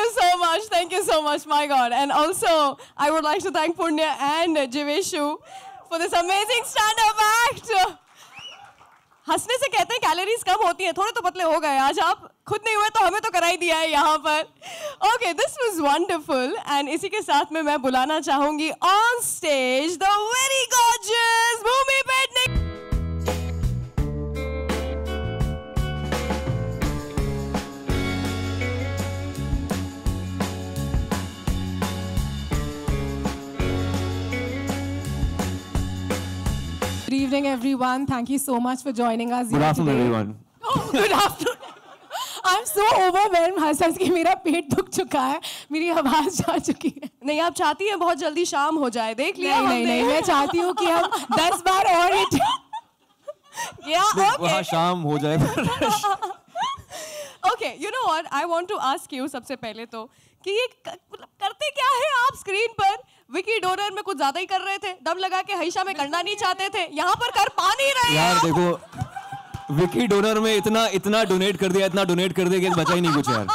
you so much. Thank you so much. My God. And also, I would like to thank Punya and Jiveshu for this amazing stand-up act. हंसने से कहते हैं calories कम होती हैं, थोड़े तो पतले हो गए आज आप, खुद नहीं हुए तो हमें तो करा ही दिया है यहाँ पर. Okay, this was wonderful. And इसी के साथ में मैं बुलाना चाहूंगी on stage the very gorgeous Bhumi Pednik. Good evening, everyone. Thank you so much for joining us. Good afternoon, everyone. Oh, good afternoon. I'm so overwhelmed. हंस के मेरा पेट दुख चुका है, मेरी आवाज जा चुकी है. नहीं, आप चाहती हैं बहुत जल्दी शाम हो जाए, देख लिया हमने. नहीं, मैं चाहती हूँ कि हम 10 बार और हिट. वहाँ शाम हो जाए. Okay, you know what? I want to ask you सबसे पहले तो कि ये करते क्या है आप स्क्रीन पर? विकी डोनर में कुछ ज्यादा ही कर रहे थे, दम लगा के हईशा में करना नहीं चाहते थे, यहाँ पर कर पा नहीं रहे. यार देखो, विकी डोनर में इतना डोनेट कर दिया कि बचा ही नहीं कुछ यार.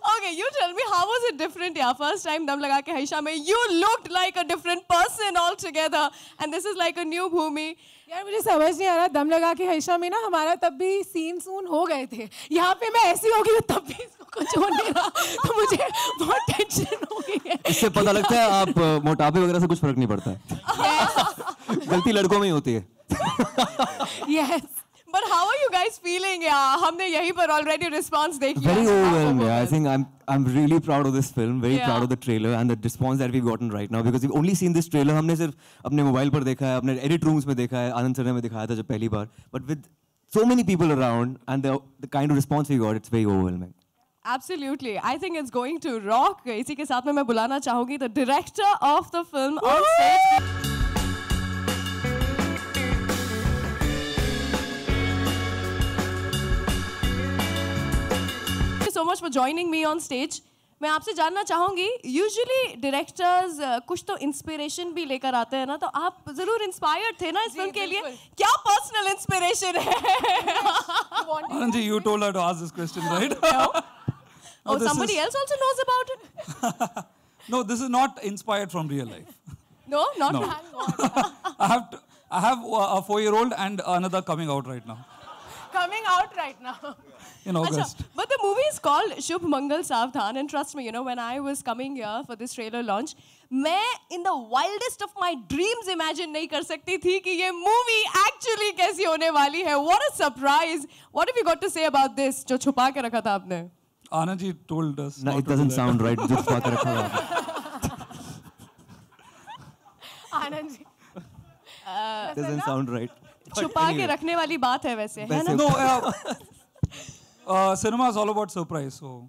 Okay, you tell me, how was it different? Yeah, first time दम लगा के हईशा में you looked like a different person altogether, and this is like a new Bhumi. यार मुझे समझ नहीं आ रहा, दम लगा के हईशा में ना हमारा तब भी सीन हो गए थे. यहाँ पे मैं ऐसी हो गई तब भी इसको कुछ हो नहीं रहा, तो मुझे बहुत टेंशन हो गई है. इससे पता लगता है आप मोटापे वगैरह से कुछ फर्क नहीं पड़ता है. गलती लड़कों में ही होती है. Yes. But how are you guys feeling? Yeah, हमने यहीं पर already response देख लिया. Very overwhelmed. Yeah, I think I'm really proud of this film. Very proud of the trailer and the response that we've gotten right now, because we've only seen this trailer. हमने सिर्फ अपने mobile पर देखा है, अपने edit rooms में देखा है, आनंद सर ने दिखाया था जब पहली बार. But with so many people around and the kind of response we got, it's very overwhelming. Absolutely. I think it's going to rock. इसी के साथ में मैं बुलाना चाहूँगी the director of the film on stage. So much for joining me on stage. मैं आपसे जानना चाहूँगी, यूजुअली डायरेक्टर्स कुछ तो इंस्पिरेशन भी लेकर आते हैं ना, तो आप जरूर इंस्पायर्ड थे ना इस फिल्म के लिए? क्या पर्सनल इंस्पिरेशन है? Anand ji, you told her to ask this question, right? Oh, somebody else also knows about it? No, this is not inspired from real life. No, not. No. I have a 4-year-old and another coming out right now. Coming out right now. In August. But the movie is called Shubh Mangal Savdhan, and trust me, you know, when I was coming here for this trailer launch, मैं in the wildest of my dreams imagine नहीं कर सकती थी कि ये movie actually कैसी होने वाली है. What a surprise! What have you got to say about this? जो छुपा के रखा था आपने? Anand ji told us. No, it doesn't sound right. जो छुपा के रखा था. Anand ji. It doesn't sound right. छुपा के रखने वाली बात है वैसे, है ना? No, cinema is all about surprise, so.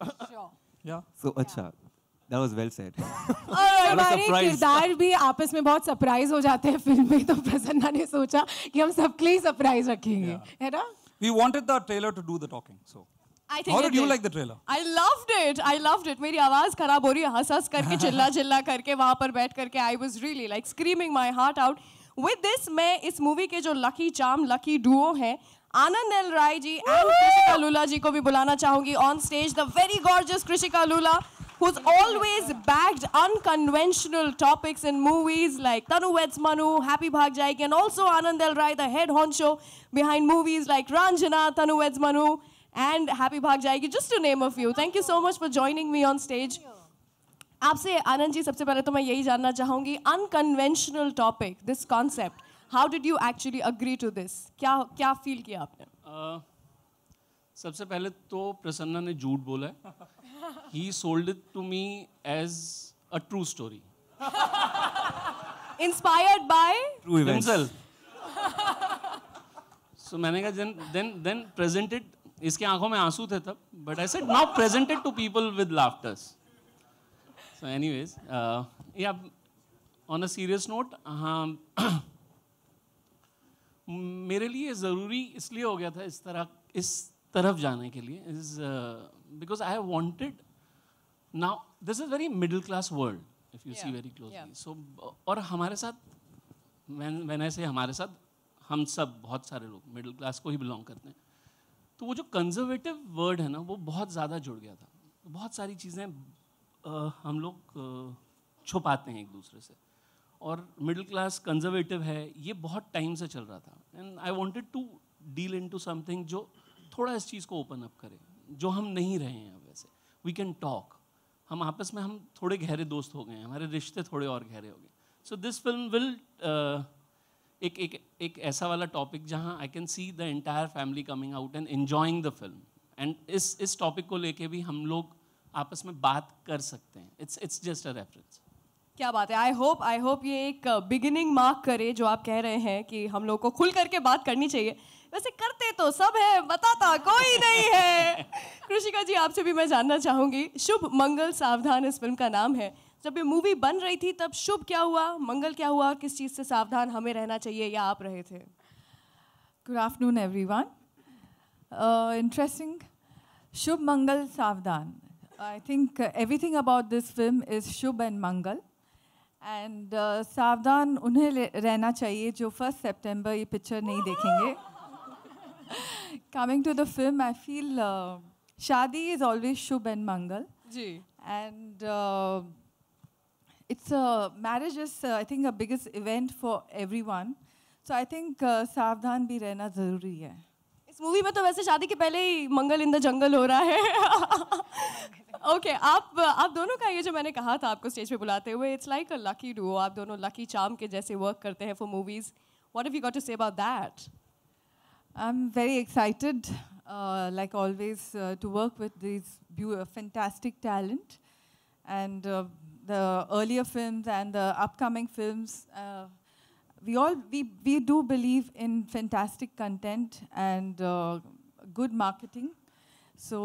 Sure. Yeah. So अच्छा. That was well said. हमारे किरदार भी आपस में बहुत सरप्राइज हो जाते हैं फिल्म में, तो प्रसन्ना ने सोचा कि हम सबके लिए सरप्राइज रखेंगे, है ना? We wanted the trailer to do the talking, so. I think How did you like the trailer? I loved it. I loved it. मेरी आवाज खराब हो रही है, हंस करके चिल्ला करके वहाँ पर बैठ करके I was really like screaming my heart out. With this, मैं इस मूवी के जो लकी चार्म, लकी डुओ हैं, आनंद एल राय जी and कृषिका लूला जी को भी बुलाना चाहूंगी on stage. The very gorgeous Krishika Lula, who's always bagged unconventional topics in movies like Tanu Weds Manu, Happy Bhag Jayegi, and also Anand L. Rai, the head honcho behind movies like Ranjana, Tanu Weds Manu, and Happy Bhag Jayegi, just to name a few. Thank you so much for joining me on stage. आपसे आनंद जी सबसे पहले तो मैं यही जानना चाहूँगी, unconventional topic, this concept, how did you actually agree to this? क्या feel किया आपने? सबसे पहले तो प्रसन्ना ने झूठ बोला है. He sold it to me as a true story. Inspired by? True events. Himself. So मैंने कहा then present it. इसके आंखों में आंसू थे तब, but I said now present it to people with laughters. So anyways, yeah, on a serious note, मेरे लिए ज़रूरी इसलिए हो गया था इस तरफ जाने के लिए, is because I have wanted, now this is very middle class world if you see very closely. So और हमारे साथ, when I say हमारे साथ, हम सब बहुत सारे लोग मिडिल क्लास को ही बिलोंग करते हैं. तो वो जो कंजर्वेटिव वर्ड है ना वो बहुत ज़्यादा जुड़ गया था. बहुत सारी चीज़ें हम लोग छुपाते हैं एक दूसरे से, और मिडिल क्लास कंजर्वेटिव है ये बहुत टाइम से चल रहा था. And I wanted to deal into something जो थोड़ा इस चीज़ को ओपन अप करे, जो हम नहीं रहे हैं अब वैसे. वी कैन टॉक, हम आपस में हम थोड़े गहरे दोस्त हो गए हैं, हमारे रिश्ते थोड़े और गहरे हो गए. सो दिस फिल्म विल एक ऐसा वाला टॉपिक जहाँ I can see the entire family coming out and enjoying the film. And इस टॉपिक को लेके भी हम लोग आपस में बात कर सकते हैं. It's just a reference. क्या बात है. आई होप ये एक बिगिनिंग मार्क करे जो आप कह रहे हैं कि हम लोग को खुल करके बात करनी चाहिए. वैसे करते तो सब है, बताता कोई नहीं है. कृषिका जी, आपसे भी मैं जानना चाहूंगी, शुभ मंगल सावधान इस फिल्म का नाम है. जब ये मूवी बन रही थी तब शुभ क्या हुआ, मंगल क्या हुआ, किस चीज़ से सावधान हमें रहना चाहिए या आप रहे थे? Good afternoon, everyone. Interesting. Shubh Mangal Savdhan. I think everything about this film is Shubh and Mangal. And Savdhan उन्हें रहना चाहिए जो 1 September ये पिक्चर नहीं देखेंगे. Coming to the film, I feel शादी is always Shubh and Mangal. Ji. And marriage is I think a biggest event for everyone. So I think सावधान भी रहना ज़रूरी है. इस मूवी में तो वैसे शादी के पहले ही मंगल इन द जंगल हो रहा है. ओके, आप दोनों का ये जो मैंने कहा था आपको स्टेज पे बुलाते हुए, it's like a lucky duo. आप दोनों लकी चार्म के जैसे वर्क करते हैं for movies. What have you got to say about that? I'm very excited, like always, to work with these fantastic talent, and the earlier films and the upcoming films. We do believe in fantastic content and good marketing, so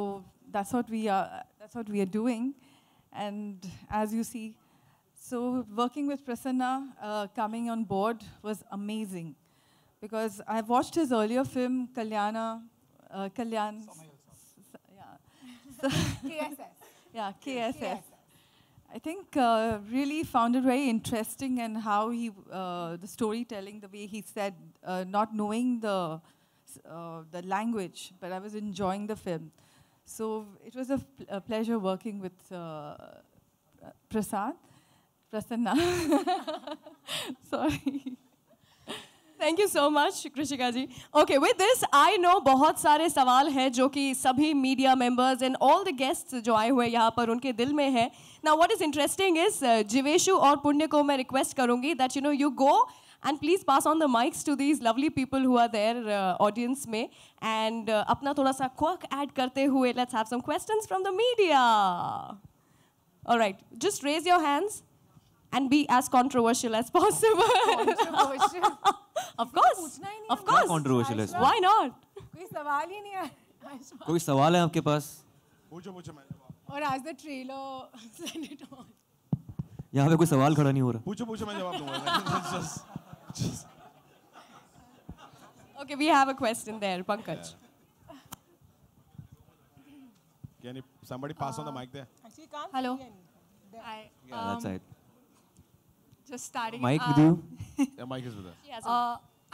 that's what we are doing. And as you see, so working with Prasanna coming on board was amazing. Because I've watched his earlier film, Kalyan. KSS. Yeah, KSS. I think really found it very interesting, and how he, the storytelling, the way he said, not knowing the language, but I was enjoying the film. So it was a pleasure working with Prasanna. Sorry. Thank you so much Krishika ji. Okay, with this I know बहुत सारे सवाल हैं जो कि सभी media members and all the guests जो आए हुए यहाँ पर उनके दिल में है. Now what is interesting is Jeeveshu और पुण्य को मैं रिक्वेस्ट करूंगी that you go and please pass on the mics to these lovely people who are there audience में, एंड अपना थोड़ा सा क्वर्क ऐड करते हुए let's have some questions from the media. Alright, just raise your hands and be as controversial as possible. Controversial. Of course. पूछना ही नहीं Of course. Controversial है. Why not? कोई सवाल ही नहीं है. कोई सवाल है आपके पास? पूछो मैं जवाब. और आज the trailer send it on. यहाँ पे कोई सवाल खड़ा नहीं हो रहा. पूछो मैं जवाब दूंगा. Okay, we have a question there, Pankaj. Can somebody pass on the mic there? Actually, can't Hello. see anything. Hi. Yeah, that's right. Just starting. Mic with you? Yeah, mic is with us. Yes.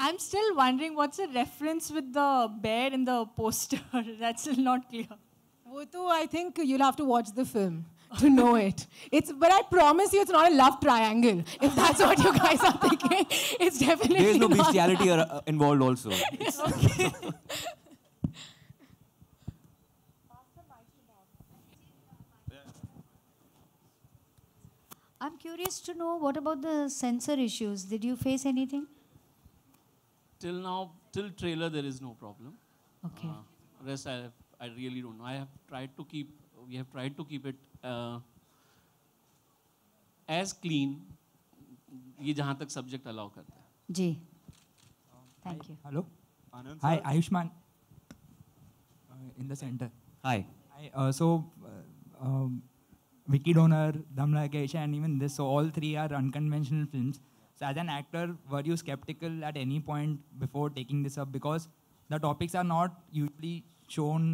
I'm still wondering what's the reference with the bear in the poster. That's still not clear. वो तो I think you'll have to watch the film to know it. But I promise you, it's not a love triangle. If that's what you guys are thinking, it's definitely There is no not. bestiality involved also. I'm curious to know, what about the censor issues? Did you face anything? Till now, till trailer, there is no problem. Okay. Rest, I really don't know. We have tried to keep it as clean. ये जहाँ तक subject allow करता है. जी. Thank you. Hello. Hi, Ayushman. In the center. Hi. Vicky Donor, Dum Like Aisha, and even this, so all three are unconventional films. So as an actor, were you skeptical at any point before taking this up? Because the topics are not usually shown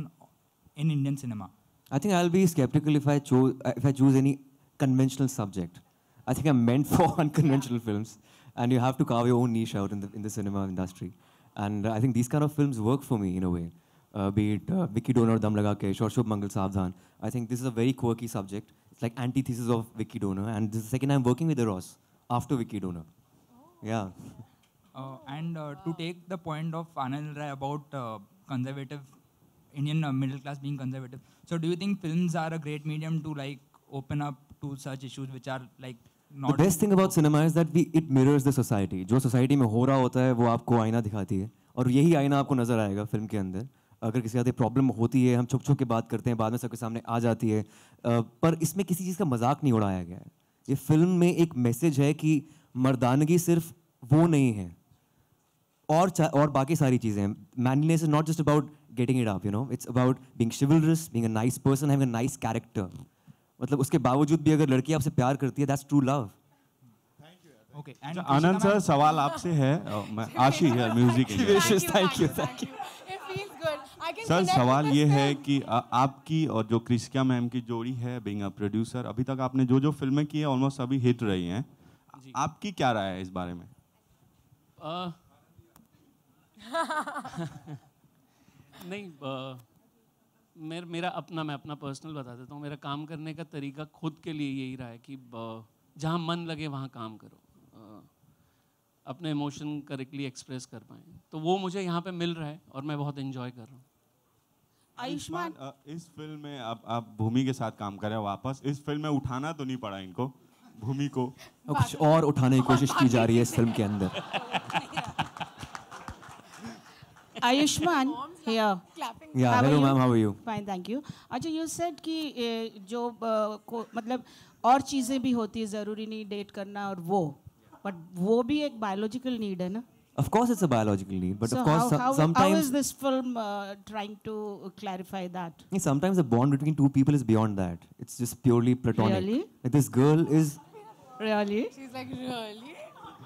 in Indian cinema. I think I'll be skeptical if I choose any conventional subject. I think I'm meant for unconventional films, and you have to carve your own niche out in the cinema industry. And I think these kind of films work for me in a way. be it Vicky Donor, Dum Laga Ke, or Shubh Mangal Savdhan. I think this is a very quirky subject. It's like antithesis of Vicky Donor, and this is the second time working with the Ross after Vicky Donor. Yeah. And to take the point of Anil Rai about conservative, Indian middle class being conservative, so do you think films are a great medium to like open up to such issues which are like not... The best thing about cinema is that it mirrors the society. जो society में हो रहा होता है वो आपको आईना दिखाती है, और यही आईना आपको नजर आएगा फिल्म के अंदर. अगर किसी का प्रॉब्लम होती है, हम छुप छुप के बात करते हैं, बाद में सबके सामने आ जाती है, पर इसमें किसी चीज़ का मजाक नहीं उड़ाया गया है. ये फिल्म में एक मैसेज है कि मर्दानगी सिर्फ वो नहीं है, और बाकी सारी चीज़ें हैं. Manliness is not just about getting it up, you know, it's about being chivalrous, being a nice person, having a nice character. मतलब उसके बावजूद भी अगर लड़की आपसे प्यार करती है, that's true love. Okay. Anand sir, सवाल आपसे है. आशी है music. Thank you. It feels good. I can sir, connect सवाल with ये this है film. कि आपकी और जो क्रिस्का मैम की जोड़ी है, बीइंग अ प्रोड्यूसर, अभी तक आपने जो फिल्में की है ऑलमोस्ट सभी हिट रही हैं. आपकी क्या राय है इस बारे में? नहीं, मैं अपना पर्सनल बता देता हूँ. मेरा काम करने का तरीका खुद के लिए यही रहा है कि जहाँ मन लगे वहाँ काम करो, अपने इमोशन करेक्टली एक्सप्रेस कर पाएँ. तो वो मुझे यहाँ पे मिल रहा है और मैं बहुत एंजॉय कर रहा हूँ. आयुष्मान, इस फिल्म में आप भूमि के साथ काम कर रहे हो वापस. इस फिल्म में उठाना तो नहीं पड़ा इनको, भूमि को? कुछ और उठाने की कोशिश की जा रही है इस फिल्म के अंदर. Ayushman, here. Yeah, hello ma'am, how are you? Fine, thank you. अच्छा, you said कि जो मतलब और चीज़ें भी होती है, ज़रूरी नहीं डेट करना और वो, but वो भी एक biological need है ना? Of course it's a biological need, but so of course sometimes... how is this film trying to clarify that? Sometimes the bond between two people is beyond that. It's just purely platonic. Really? Like this girl is... Really? She's like, really?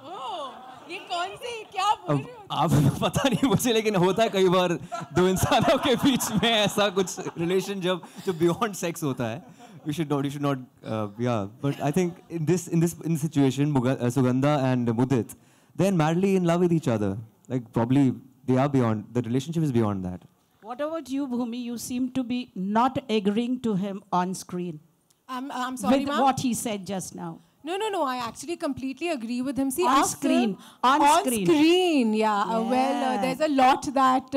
Oh, ये कौन सी क्या बोल रही हो? आप पता नहीं मुझे, लेकिन होता है कई बार दो इंसानों के बीच में ऐसा कुछ रिलेशन जो beyond sex होता है. You should not, yeah. But I think in this situation, Sugandha and Mudit, they're madly in love with each other. Like probably they are beyond, the relationship is beyond that. What about you, Bhumi? You seem to be not agreeing to him on screen. I'm sorry, with ma'am. what he said just now. No. I actually completely agree with him. See, On our screen. film- On on screen. screen, yeah. Well, there's a lot that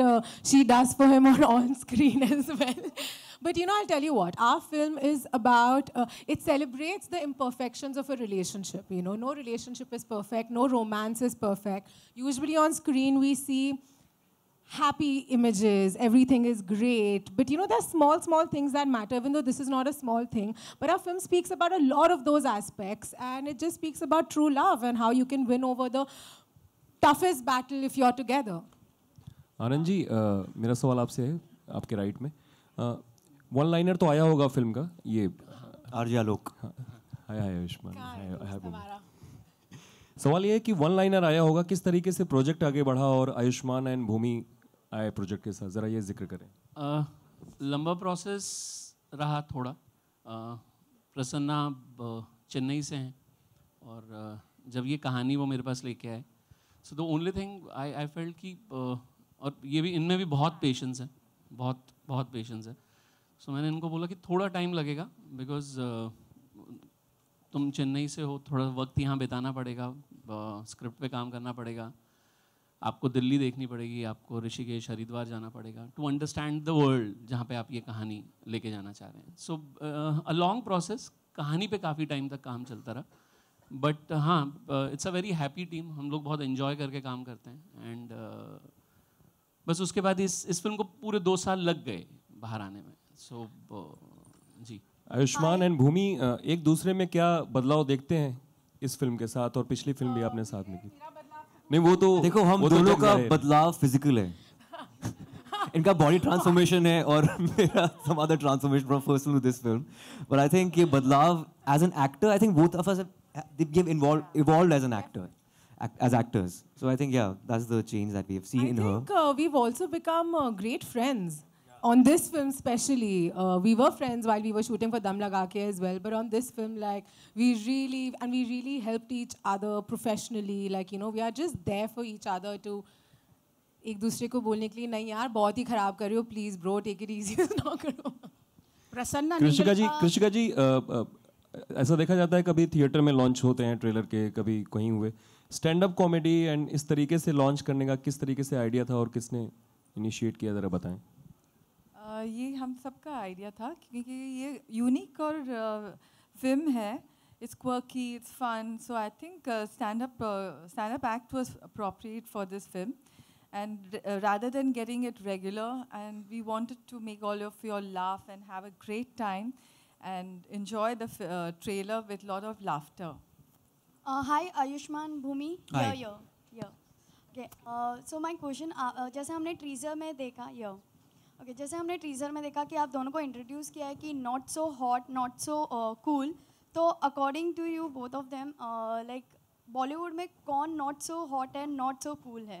she does for him on screen as well. But you know, I'll tell you what. Our film is about, it celebrates the imperfections of a relationship. You know, no relationship is perfect. No romance is perfect. Usually on screen, we see happy images, everything is great. But you know, there's small things that matter, even though this is not a small thing. But our film speaks about a lot of those aspects, and it just speaks about true love and how you can win over the toughest battle if you're together. Anand ji, मेरा सवाल आपसे है, आपके right में. One liner तो आया होगा film का, ये आर्या लोक. हाय आयुष्मान. सवाल ये है कि वन लाइनर आया होगा, किस तरीके से प्रोजेक्ट आगे बढ़ा और आयुष्मान एंड भूमि आए प्रोजेक्ट के साथ, ज़रा ये जिक्र करें. लंबा प्रोसेस रहा थोड़ा. प्रसन्ना चेन्नई से हैं और जब ये कहानी वो मेरे पास लेके आए, so the only thing I felt कि और ये भी इनमें भी बहुत पेशेंस है, बहुत पेशेंस है. सो मैंने इनको बोला कि थोड़ा टाइम लगेगा, बिकॉज तुम चेन्नई से हो, थोड़ा वक्त यहाँ बिताना पड़ेगा, स्क्रिप्ट पे काम करना पड़ेगा, आपको दिल्ली देखनी पड़ेगी, आपको ऋषिकेश हरिद्वार जाना पड़ेगा टू अंडरस्टैंड द वर्ल्ड जहाँ पे आप ये कहानी लेके जाना चाह रहे हैं. सो अ लॉन्ग प्रोसेस, कहानी पे काफ़ी टाइम तक काम चलता रहा. बट हाँ, it's a very happy team, हम लोग बहुत एंजॉय करके काम करते हैं. एंड बस उसके बाद इस फिल्म को पूरे 2 साल लग गए बाहर आने में. सो जी. आयुष्मान एंड भूमि एक दूसरे में क्या बदलाव देखते हैं इस फिल्म के साथ, और पिछली फिल्म भी आपने साथ में की? नहीं, वो तो देखो, हम दोनों का बदलाव फिजिकल है. इनका बॉडी ट्रांसफॉर्मेशन है और मेरा some other transformation from first film to this film. But I think ये बदलाव as an actor, I think both of us have evolved as an actor, as actors. So I think that's the change that we have seen in her. I think we've also become great friends. On this film especially, we were friends while we were shooting for Dum Laga Ke as well. But on this film, like, we really helped each other professionally. Like, you know, we are just there for each other to एक दूसरे को बोलने के लिए नहीं यार बहुत ही खराब कर रहे हो please bro take it easy ना करो। प्रसन्ना कृषिका जी ऐसा देखा जाता है कभी थिएटर में लॉन्च होते हैं ट्रेलर के, कभी कहीं हुए स्टैंड अप कॉमेडी एंड इस तरीके से लॉन्च करने का किस तरीके से आइडिया था और किसने इनिशिएट किया, ज़रा बताएं। ये हम सबका आइडिया था क्योंकि ये यूनिक और फिल्म है, it's quirky, it's fun, so I think stand up act was appropriate for this film, and rather than getting it regular, and we wanted to make all of you all laugh and have a great time and enjoy the trailer with a lot of laughter. Hi Ayushman, Bhumi. Hi. Yeah. Okay. So my question, जैसे हमने teaser में देखा, जैसे हमने teaser में देखा कि आप दोनों को इंट्रोड्यूस किया है कि not so hot, not so cool, तो according to you both of them like Bollywood में कौन not so hot and not so cool है?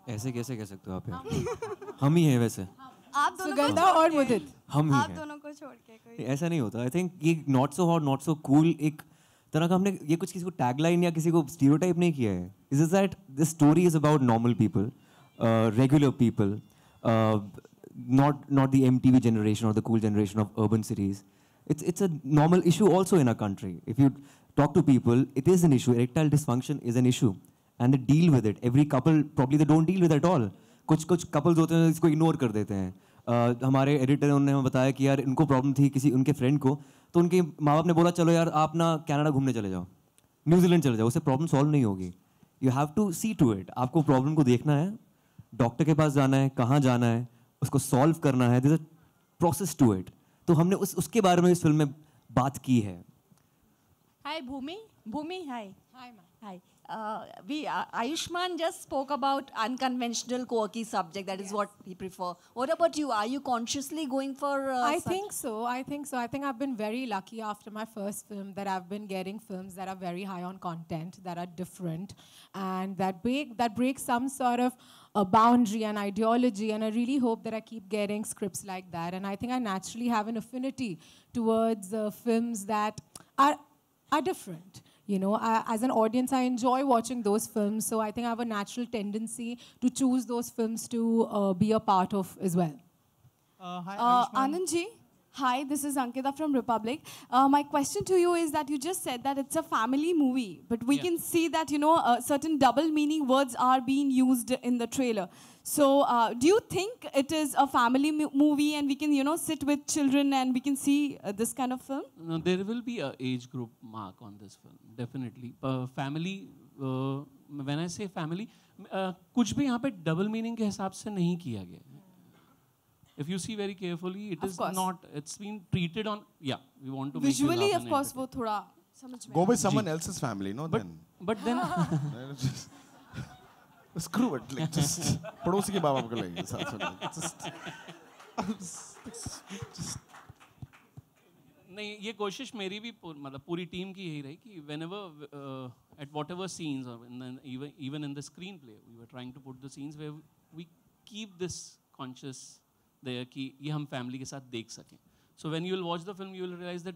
ऐसे कैसे कह सकते हो आप यार? हम ही हैं वैसे। आप दोनों सुगंधा और मुदित, हम ही आप हैं। दोनों को छोड़ के कोई ऐसा नहीं होता। आई थिंक ये not so hot not so cool एक तरह का हमने ये कुछ किसी को टैगलाइन या किसी को स्टीरियोटाइप नहीं किया है। Is that this story is about normal people, regular people, not the MTV generation or the cool generation of urban cities. It's a normal issue also in our country. If you talk to people, it is an issue. Erectile dysfunction is an issue, and they deal with it. Every couple probably they don't deal with it at all. कुछ couples होते हैं इसको ignore कर देते हैं। हमारे editor ने हमें बताया कि यार इनको प्रॉब्लम थी किसी उनके फ्रेंड को, तो उनके माँ बाप ने बोला चलो यार आप ना कनाडा घूमने चले जाओ, न्यूजीलैंड चले जाओ, उससे प्रॉब्लम सॉल्व नहीं होगी। You have to see to it. आपको प्रॉब्लम को देखना है, डॉक्टर के पास जाना है, कहाँ जाना है, उसको सॉल्व करना है। There is a process to it. तो हमने उसके बारे में इस फिल्म में बात की है। Hi Bhumi, hi. Hi. Ayushman just spoke about unconventional, quirky subject. That is what he prefer. What about you? Are you consciously going for? I think so. I think I've been very lucky after my first film that I've been getting films that are very high on content, that are different, and that break some sort of a boundary and ideology. And I really hope that I keep getting scripts like that. And I think I naturally have an affinity towards films that are different. You know, as an audience, I enjoy watching those films. So I think I have a natural tendency to choose those films to be a part of as well. Hi, Anand ji. Hi, this is Ankita from Republic. My question to you is that you just said that it's a family movie, but we can see that, you know, certain double meaning words are being used in the trailer. So do you think it is a family movie and we can, you know, sit with children and we can see this kind of film? No, there will be a age group mark on this film, definitely. Family, when I say family, कुछ भी यहाँ पे double meaning के हिसाब से नहीं किया गया है. If you see very carefully, it is not. It's been treated on. Yeah, we want to visually, make you laugh of course, वो थोड़ा समझ में. Go with someone else's family, no? But then. Screw it, like just पड़ोसी के बाबा को लेंगे साथ में. नहीं, ये कोशिश मेरी भी मतलब पूरी टीम की यही रही कि whenever at whatever scenes or even in the screenplay, we were trying to put the scenes where we keep this conscious there कि ये हम family के साथ देख सकें. So when you will watch the film, you will realize that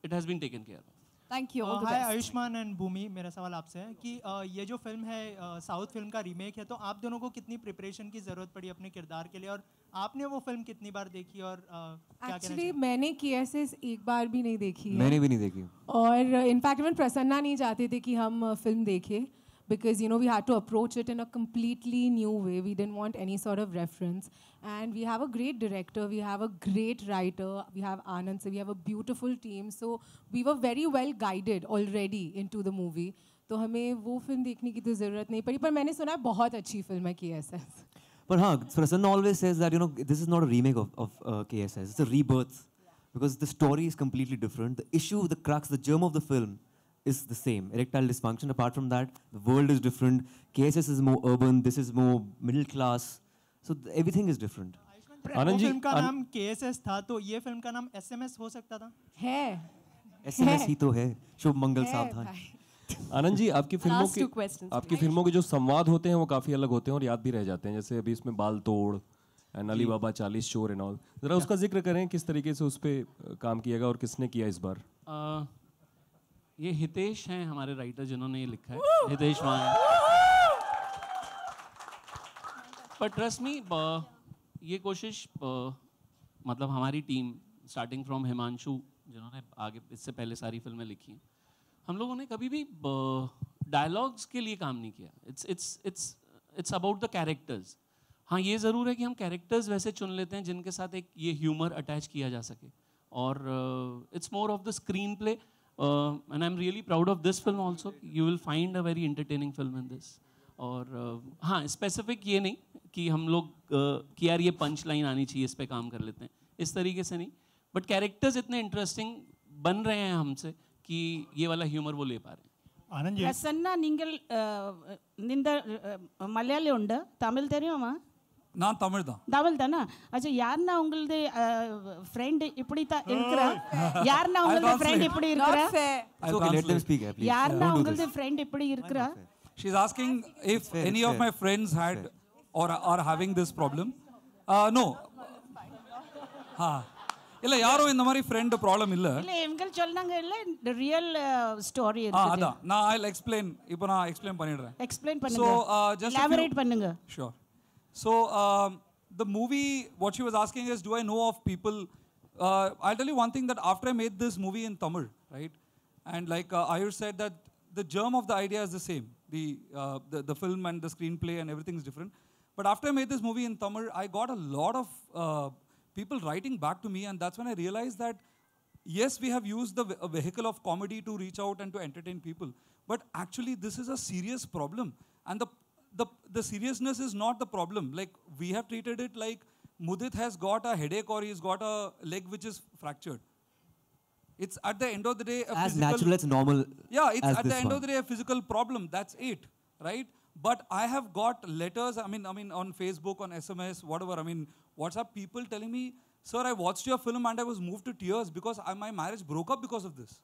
it has been taken care of. Thank you. Hi Ayushmann and Bhumi, मेरा सवाल आपसे है कि ये जो फिल्म है साउथ फिल्म का रीमेक है, तो आप दोनों को कितनी प्रिपरेशन की ज़रूरत पड़ी अपने किरदार के लिए, और आपने वो फिल्म कितनी बार देखी और क्या एक्चुअली मैंने KSS एक बार भी नहीं देखी है। मैंने भी नहीं देखी। और इनफैक्ट इवन प्रसन्ना नहीं चाहते थे कि हम फिल्म देखें, because you know we had to approach it in a completely new way. We didn't want any sort of reference, and we have a great director, we have a great writer, we have Anand, so we have a beautiful team, so we were very well guided already into the movie. तो हमें वो film देखने की तो ज़रूरत नहीं पड़ी, पर मैंने सुना है बहुत अच्छी फिल्म है KSS. But हाँ, Prasanna always says that, you know, this is not a remake of KSS, it's a rebirth, because the story is completely different. The issue, the crux, the germ of the film is the same, erectile dysfunction. Apart from that, the world is different. KSS is more urban, this is more middle class, so everything is different. Anand ji, film का नाम KSS था, तो ये film का नाम SMS हो सकता था? है। SMS ही तो है, शुभ मंगल सावधान। आनंद जी, आपकी फिल्मों के जो संवाद होते हैं वो काफी अलग होते हैं और याद भी रह जाते हैं, जैसे अभी इसमें बाल तोड़, अली बाबा 40 चोर एंड ऑल, जरा उसका जिक्र करें, किस तरीके से उस पर काम किएगा और किसने किया इस बार? ये हितेश हैं हमारे राइटर जिन्होंने ये लिखा है, हितेश मान। But trust me, ये कोशिश मतलब हमारी टीम स्टार्टिंग फ्रॉम हिमांशु जिन्होंने आगे इससे पहले सारी फिल्में लिखी हैं, हम लोगों ने कभी भी डायलॉग्स के लिए काम नहीं किया. It's about the characters. हाँ, ये ज़रूर है कि हम कैरेक्टर्स वैसे चुन लेते हैं जिनके साथ एक ये ह्यूमर अटैच किया जा सके. और it's more of the screen play. And I am really proud of this film also. You will find a very entertaining film in this. और हाँ, स्पेसिफिक ये नहीं कि हम लोग कि यार ये पंच लाइन आनी चाहिए, इस पे काम कर लेते हैं, इस तरीके से नहीं. बट कैरेक्टर्स इतने इंटरेस्टिंग बन रहे हैं हमसे कि ये वाला ह्यूमर वो ले पा रहे हैं. आनंद जी, प्रसन्ना நீங்கள் நிந்த மலையாளி உண்டு, தமிழ் தெரியுமா? நான் தமிழ் தான். தமிழ் தானா? अच्छा, யாருன்னா உங்களுடைய ஃப்ரெண்ட் இப்படி தான் இருக்கறா? யாருன்னா உங்களுடைய ஃப்ரெண்ட் இப்படி இருக்கறா? Okay, let them speak, please. யாருன்னா உங்களுடைய ஃப்ரெண்ட் இப்படி இருக்கறா? She's asking if any of my friends had or are having this problem. No. हाँ. இல்ல யாரோ இந்த மாதிரி friend problem இல்ல. இல்ல எங்க சொன்னாங்க இல்ல ரியல் ஸ்டோரி இருக்குது. அதான் நான் I'll explain. இப்போ நான் explain பண்ணிடுறேன். Explain பண்ணுங்க. So just elaborate பண்ணுங்க. Sure. So the movie, what she was asking is, do I know of people? I'll tell you one thing, that after I made this movie in Tamil, right, and like Ayush said, that the germ of the idea is the same. The film and the screenplay and everything is different. But after I made this movie in Tamil, I got a lot of people writing back to me, and that's when I realized that yes, we have used the vehicle of comedy to reach out and to entertain people, but actually this is a serious problem, and the seriousness is not the problem. Like, we have treated it like Mudit has got a headache or he's got a leg which is fractured. It's at the end of the day a as physical, natural as normal. Yeah, it's as at the end of the day a physical problem. That's it, right? But I have got letters, I mean on Facebook, on SMS, whatever, I mean WhatsApp, people telling me, sir, I watched your film and I was moved to tears because my marriage broke up because of this.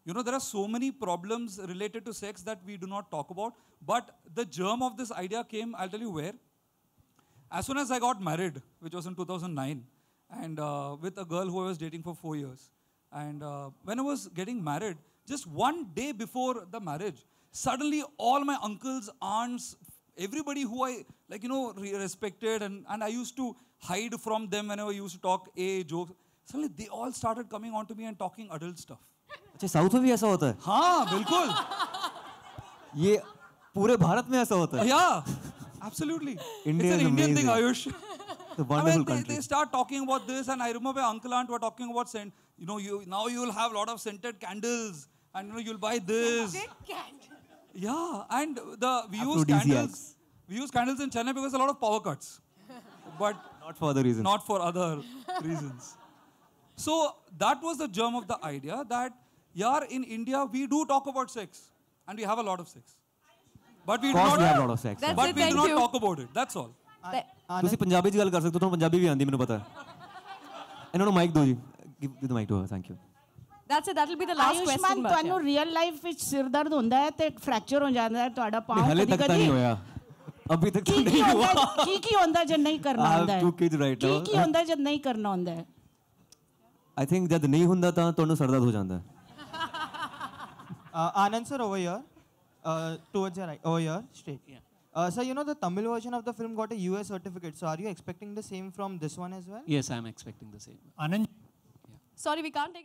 You know, there are so many problems related to sex that we do not talk about. But the germ of this idea came, I'll tell you where. As soon as I got married, which was in 2009, and with a girl who I was dating for 4 years. And when I was getting married, just one day before the marriage, suddenly all my uncles, aunts, everybody who I respected and I used to hide from them whenever I used to talk jokes, suddenly they all started coming on to me and talking adult stuff. अच्छा, south में भी ऐसा होता है? हाँ, बिल्कुल. ये पूरे भारत में ऐसा होता है? Yeah, absolutely. India it's an is Indian amazing. thing, Ayush. It's a wonderful country. They start talking about this, and I remember my uncle and aunt were talking about now you will have a lot of scented candles, and you'll buy this. Yeah, and we use candles in Chennai because a lot of power cuts, but not for other reasons. Not for other reasons. So that was the germ of the idea that, in India we do talk about sex, and we have a lot of sex, but we do not have a lot of sex. But we do not talk about it. That's all. ਤੁਸੀਂ ਪੰਜਾਬੀ ਚ ਗੱਲ ਕਰ ਸਕਦੇ ਹੋ, ਤੁਹਾਨੂੰ ਪੰਜਾਬੀ ਵੀ ਆਉਂਦੀ, ਮੈਨੂੰ ਪਤਾ ਹੈ. ਇਹਨਾਂ ਨੂੰ ਮਾਈਕ ਦਿਓ ਜੀ. Give the mic to her. Thank you. That's it. That'll be the last question. Ayushman, ਤੁਹਾਨੂੰ ਰੀਅਲ ਲਾਈਫ ਵਿੱਚ ਸਿਰ ਦਰਦ ਹੁੰਦਾ ਹੈ ਤੇ ਫ੍ਰੈਕਚਰ ਹੋ ਜਾਂਦਾ ਹੈ ਤੁਹਾਡਾ ਪਾਉ ਹਲੇ ਤੱਕ ਤਾਂ ਨਹੀਂ ਹੋਇਆ. अभी तक तो नहीं हुआ. ਕੀ ਹੁੰਦਾ ਜਦ ਨਹੀਂ ਕਰਨਾ ਹੁੰਦਾ ਹੈ? I have 2 kids right now. ਕੀ ਹੁੰਦਾ ਜਦ ਨਹੀਂ ਕਰਨਾ ਹੁੰਦਾ ਹੈ? I think ਜਦ ਨਹੀਂ ਹੁੰਦਾ ਤਾਂ ਤੁਹਾਨੂੰ ਸਿਰ ਦਰਦ ਹੋ ਜਾਂਦਾ ਹੈ. Anand sir, over here, towards your right, over here, straight. Yeah. Sir, the Tamil version of the film got a US certificate. So are you expecting the same from this one as well? Yes, I'm expecting the same. Anand. Sorry, we can't take it.